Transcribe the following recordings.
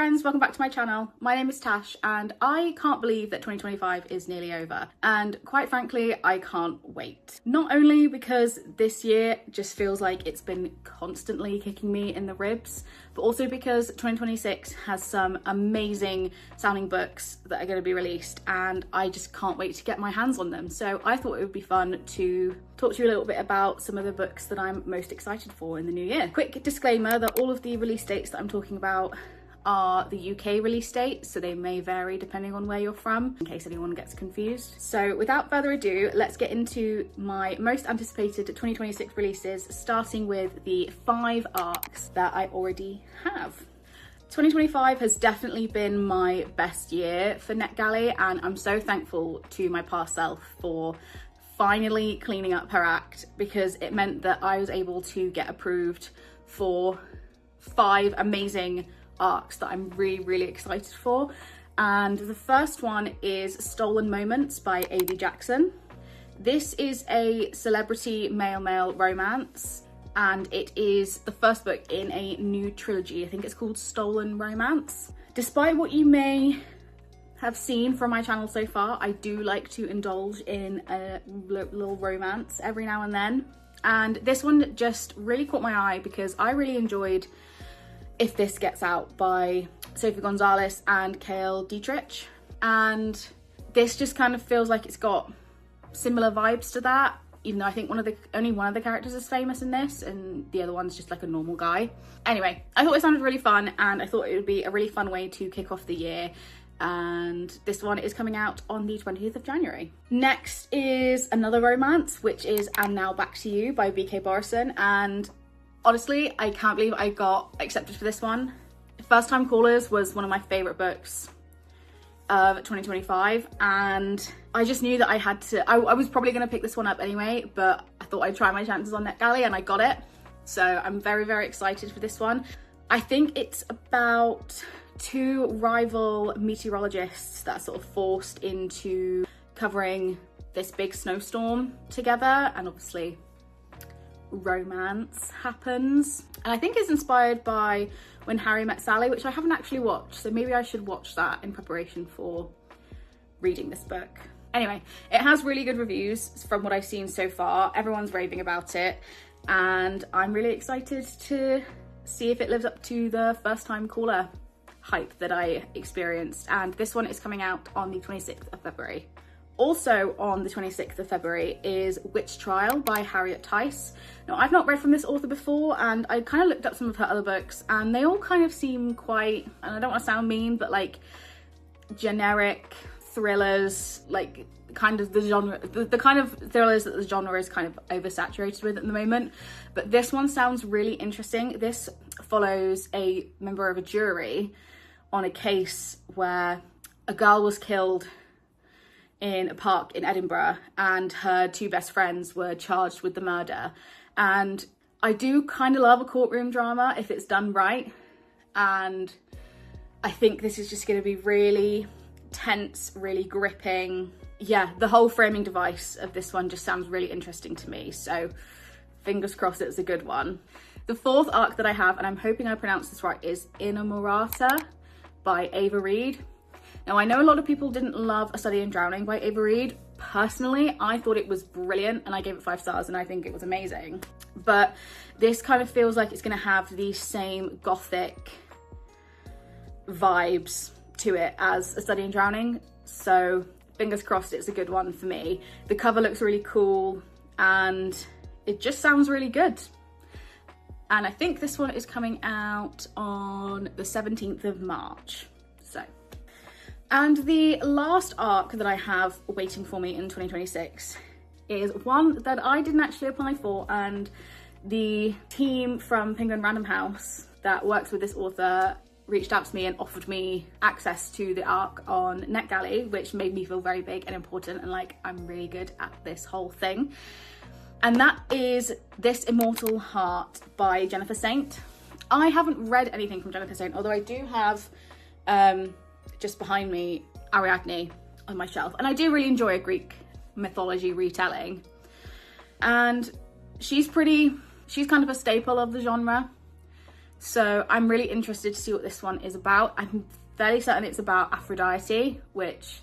friends, welcome back to my channel. My name is Tash and I can't believe that 2025 is nearly over, and quite frankly I can't wait. Not only because this year just feels like it's been constantly kicking me in the ribs, but also because 2026 has some amazing sounding books that are going to be released and I just can't wait to get my hands on them. So I thought it would be fun to talk to you a little bit about some of the books that I'm most excited for in the new year. Quick disclaimer that all of the release dates that I'm talking about are the UK release dates, so they may vary depending on where you're from, in case anyone gets confused. So without further ado, let's get into my most anticipated 2026 releases, starting with the 5 arcs that I already have. 2025 has definitely been my best year for NetGalley, and I'm so thankful to my past self for finally cleaning up her act, because it meant that I was able to get approved for 5 amazing arcs that I'm really excited for. And the first one is Stolen Moments by A.B. Jackson. This is a celebrity male-male romance, and it is the first book in a new trilogy. I think it's called Stolen Romance. Despite what you may have seen from my channel so far, I do like to indulge in a little romance every now and then, and this one just really caught my eye because I really enjoyed If This Gets Out by Sophie Gonzalez and Cale Dietrich, and this just kind of feels like it's got similar vibes to that, even though I think only one of the characters is famous in this and the other one's just like a normal guy. Anyway, I thought it sounded really fun and I thought it would be a really fun way to kick off the year, and this one is coming out on the 20th of January. Next is another romance, which is And Now Back to You by B.K. Borison, and honestly, I can't believe I got accepted for this one. First Time Callers was one of my favourite books of 2025, and I just knew that I had to, I was probably going to pick this one up anyway, but I thought I'd try my chances on NetGalley and I got it. So I'm very excited for this one. I think it's about 2 rival meteorologists that are sort of forced into covering this big snowstorm together, and obviously romance happens. And I think it's inspired by When Harry Met Sally, which I haven't actually watched, so maybe I should watch that in preparation for reading this book. Anyway, it has really good reviews from what I've seen so far. Everyone's raving about it and I'm really excited to see if it lives up to the First Time Caller hype that I experienced, and this one is coming out on the 26th of February. Also on the 26th of February is Witch Trial by Harriet Tice. Now, I've not read from this author before, and I kind of looked up some of her other books and they all kind of seem quite, and I don't want to sound mean, but like generic thrillers, like kind of the genre, the kind of thrillers that the genre is kind of oversaturated with at the moment. But this one sounds really interesting. This follows a member of a jury on a case where a girl was killed in a park in Edinburgh and her 2 best friends were charged with the murder. And I do kind of love a courtroom drama if it's done right, and I think this is just going to be really tense, really gripping. Yeah, the whole framing device of this one just sounds really interesting to me, so fingers crossed it's a good one. The 4th arc that I have, and I'm hoping I pronounced this right, is Inamorata by Ava Reid. Now, I know a lot of people didn't love A Study in Drowning by Ava Reid. Personally, I thought it was brilliant and I gave it 5 stars and I think it was amazing. But this kind of feels like it's going to have the same gothic vibes to it as A Study in Drowning. So fingers crossed it's a good one for me. The cover looks really cool and it just sounds really good. And I think this one is coming out on the 17th of March. And the last arc that I have waiting for me in 2026 is one that I didn't actually apply for, and the team from Penguin Random House that works with this author reached out to me and offered me access to the arc on NetGalley, which made me feel very big and important and like I'm really good at this whole thing. And that is This Immortal Heart by Jennifer Saint. I haven't read anything from Jennifer Saint, although I do have just behind me Ariadne on my shelf, and I do really enjoy a Greek mythology retelling, and she's kind of a staple of the genre. So I'm really interested to see what this one is about. I'm fairly certain it's about Aphrodite, which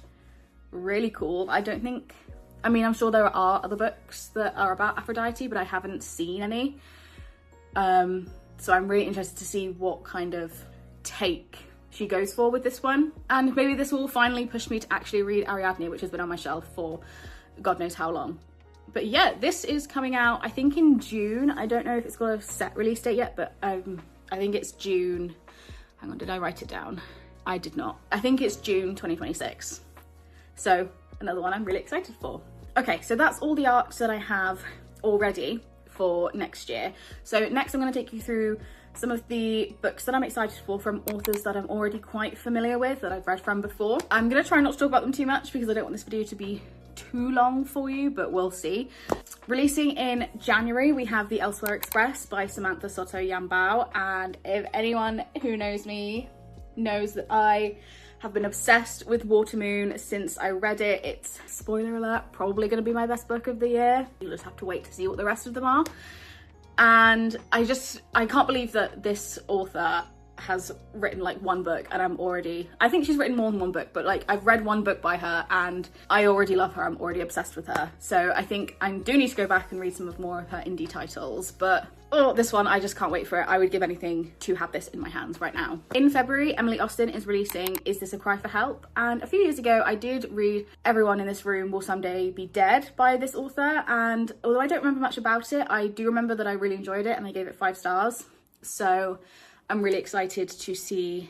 really cool. I'm sure there are other books that are about Aphrodite, but I haven't seen any. So I'm really interested to see what kind of take she goes for with this one. And maybe this will finally push me to actually read Ariadne, which has been on my shelf for God knows how long. But yeah, this is coming out, I think in June. I don't know if it's got a set release date yet, but I think it's June. Hang on, did I write it down? I did not. I think it's June 2026. So another one I'm really excited for. Okay, so that's all the arcs that I have already for next year. So next I'm going to take you through some of the books that I'm excited for from authors that I'm already quite familiar with, that I've read from before. I'm going to try not to talk about them too much because I don't want this video to be too long for you, but we'll see. Releasing in January, we have The Elsewhere Express by Samantha Soto Yambao, and if anyone who knows me knows that I have been obsessed with Watermoon since I read it. It's, spoiler alert, probably going to be my best book of the year. You'll just have to wait to see what the rest of them are. And I can't believe that this author has written like one book and I think she's written more than one book, but like I've read one book by her and I already love her. I'm already obsessed with her. So I think I do need to go back and read some of more of her indie titles, but this one, I just can't wait for it. I would give anything to have this in my hands right now. In February, Emily Austin is releasing Is This a Cry for Help? And a few years ago, I did read Everyone in This Room Will Someday Be Dead by this author. And although I don't remember much about it, I do remember that I really enjoyed it and I gave it 5 stars. So I'm really excited to see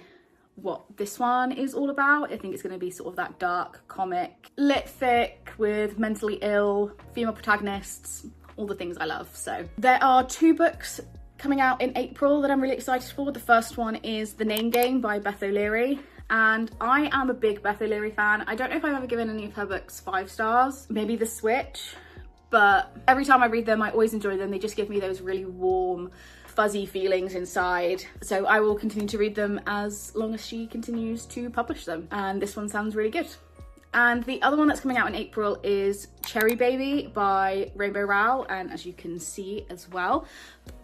what this one is all about. I think it's going to be sort of that dark comic, lit fic with mentally ill female protagonists, all the things I love. So there are 2 books coming out in April that I'm really excited for. The first one is The Name Game by Beth O'Leary, and I am a big Beth O'Leary fan. I don't know if I've ever given any of her books 5 stars, maybe The Switch, but every time I read them I always enjoy them. They just give me those really warm, fuzzy feelings inside. So I will continue to read them as long as she continues to publish them, and this one sounds really good. And the other one that's coming out in April is Cherry Baby by Rainbow Rowell, and as you can see as well,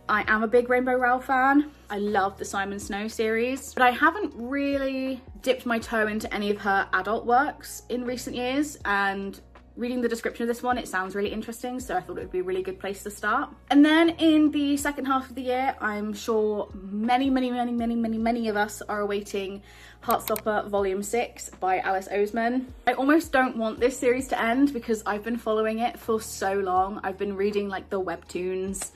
I am a big Rainbow Rowell fan. I love the Simon Snow series, but I haven't really dipped my toe into any of her adult works in recent years, and reading the description of this one, it sounds really interesting, so I thought it would be a really good place to start. And then in the second half of the year, I'm sure many of us are awaiting Heartstopper Volume 6 by Alice Oseman. I almost don't want this series to end because I've been following it for so long. I've been reading like the webtoons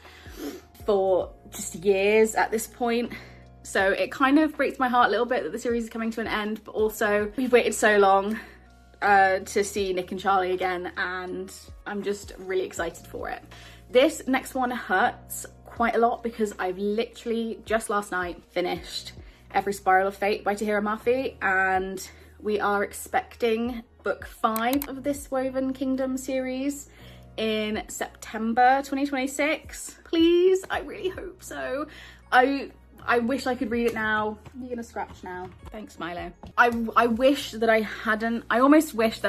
for just years at this point. So it kind of breaks my heart a little bit that the series is coming to an end, but also we've waited so long to see Nick and Charlie again, and I'm just really excited for it. This next one hurts quite a lot because I've literally just last night finished Every Spiral of Fate by Tahira Mafi, and we are expecting book 5 of this Woven Kingdom series in September 2026. Please, I really hope so. I wish I could read it now. You're gonna scratch now. Thanks, Milo. I almost wish that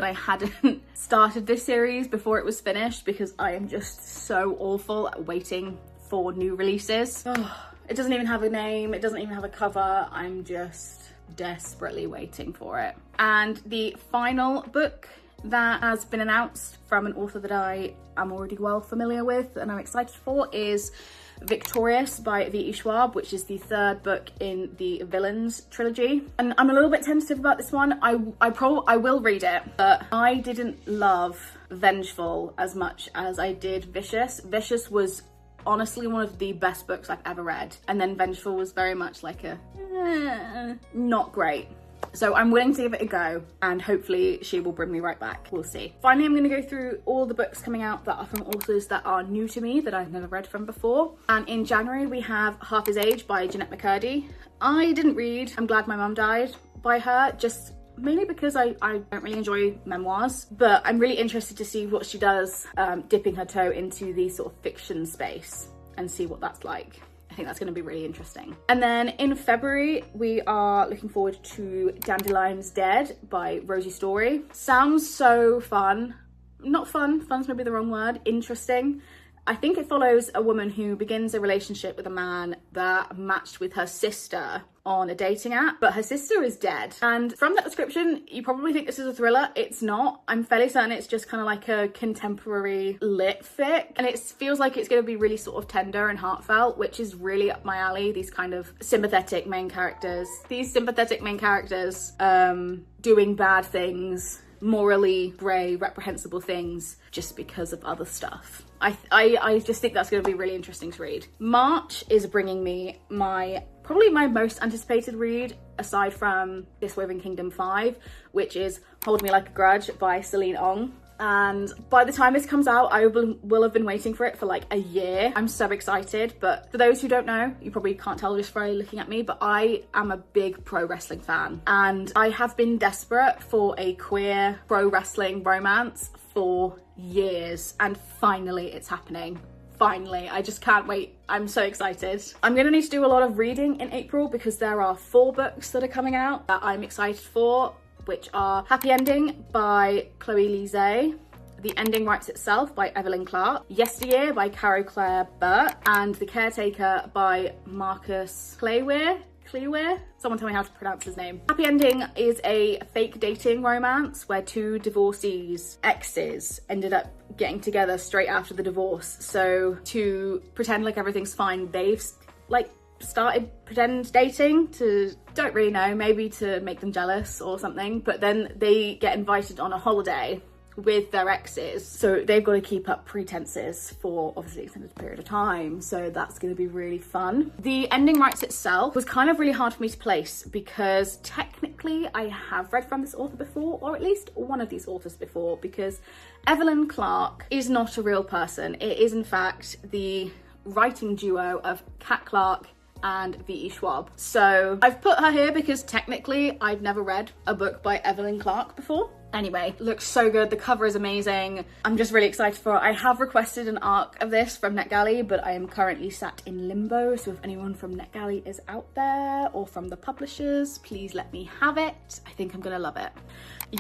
I hadn't started this series before it was finished because I am just so awful at waiting for new releases. It doesn't even have a name. It doesn't even have a cover. I'm just desperately waiting for it. And the final book that has been announced from an author that I am already well familiar with and I'm excited for is Victorious by V.E. Schwab, which is the 3rd book in the Villains trilogy. And I'm a little bit tentative about this one. I will read it, but I didn't love Vengeful as much as I did Vicious. Vicious was honestly one of the best books I've ever read. And then Vengeful was very much like not great. So I'm willing to give it a go and hopefully she will bring me right back. We'll see. Finally, I'm going to go through all the books coming out that are from authors that are new to me that I've never read from before. And in January, we have Half His Age by Jeanette McCurdy. I didn't read I'm Glad My Mum Died by her, just mainly because I don't really enjoy memoirs, but I'm really interested to see what she does dipping her toe into the sort of fiction space and see what that's like. I think that's going to be really interesting. And then in February, we are looking forward to Dandelion's Dead by Rosie Story. Sounds so fun. Not fun, fun's maybe the wrong word, interesting. I think it follows a woman who begins a relationship with a man that matched with her sister on a dating app, but her sister is dead. And from that description, you probably think this is a thriller. It's not. I'm fairly certain it's just kind of like a contemporary lit fic, and it feels like it's going to be really sort of tender and heartfelt, which is really up my alley. These kind of sympathetic main characters, doing bad things, morally grey, reprehensible things just because of other stuff. I just think that's going to be really interesting to read. March is bringing me probably my most anticipated read, aside from This Woven Kingdom 5, which is Hold Me Like a Grudge by Celine Ong. And by the time this comes out, I will have been waiting for it for like a year. I'm so excited. But for those who don't know, you probably can't tell just by looking at me, but I am a big pro wrestling fan. And I have been desperate for a queer pro wrestling romance for years. And finally it's happening. Finally, I just can't wait. I'm so excited. I'm gonna need to do a lot of reading in April because there are 4 books that are coming out that I'm excited for, which are Happy Ending by Chloe Liese, The Ending Writes Itself by Evelyn Clark, Yesteryear by Caro Claire Burt, and The Caretaker by Marcus Clewear. Someone tell me how to pronounce his name. Happy Ending is a fake dating romance where 2 divorcees' exes ended up getting together straight after the divorce. So to pretend like everything's fine, they've like started pretend dating to, don't really know, maybe to make them jealous or something, but then they get invited on a holiday with their exes, so they've got to keep up pretenses for obviously extended period of time, so that's going to be really fun. The Ending Writes Itself was kind of really hard for me to place because technically I have read from this author before, or at least one of these authors before, because Evelyn Clark is not a real person. It is in fact the writing duo of Kat Clark and V.E. Schwab. So I've put her here because technically I've never read a book by Evelyn Clark before. Anyway, looks so good. The cover is amazing. I'm just really excited for it. I have requested an ARC of this from NetGalley, but I am currently sat in limbo. So if anyone from NetGalley is out there or from the publishers, please let me have it. I think I'm gonna love it.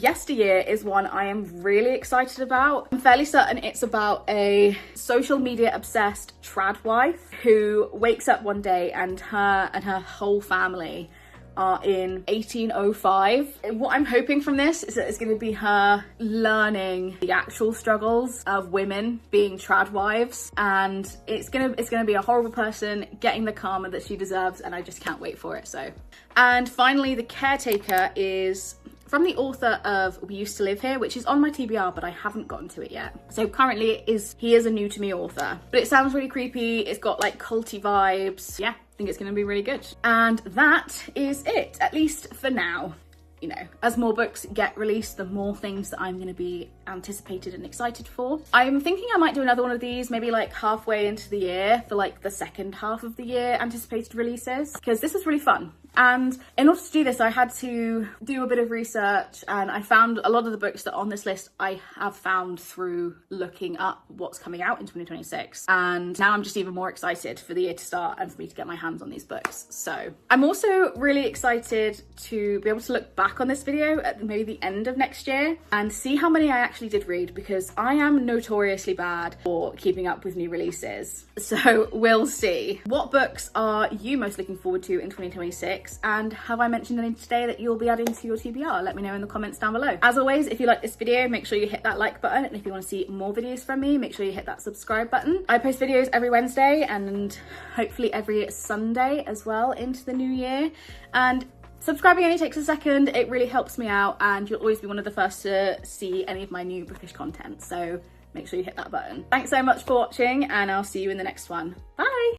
Yesteryear is one I am really excited about. I'm fairly certain it's about a social media obsessed trad wife who wakes up one day and her whole family are in 1805. What I'm hoping from this is that it's going to be her learning the actual struggles of women being trad wives, and it's gonna be a horrible person getting the karma that she deserves, and I just can't wait for it. So, and finally, The Caretaker is from the author of We Used to Live Here, which is on my TBR, but I haven't gotten to it yet. So currently he is a new to me author, but it sounds really creepy. It's got like culty vibes. Yeah, I think it's gonna be really good. And that is it, at least for now. You know, as more books get released, the more things that I'm gonna be anticipated and excited for. I'm thinking I might do another one of these, maybe like halfway into the year for like the second half of the year anticipated releases, because this was really fun. And in order to do this, I had to do a bit of research, and I found a lot of the books that are on this list I have found through looking up what's coming out in 2026. And now I'm just even more excited for the year to start and for me to get my hands on these books. So I'm also really excited to be able to look back on this video at maybe the end of next year and see how many I actually did read, because I am notoriously bad for keeping up with new releases. So we'll see. What books are you most looking forward to in 2026? And have I mentioned any today that you'll be adding to your TBR? Let me know in the comments down below. As always, if you like this video, make sure you hit that like button. And if you want to see more videos from me, make sure you hit that subscribe button. I post videos every Wednesday and hopefully every Sunday as well into the new year. And subscribing only takes a second. It really helps me out, and you'll always be one of the first to see any of my new bookish content. So make sure you hit that button. Thanks so much for watching, and I'll see you in the next one. Bye.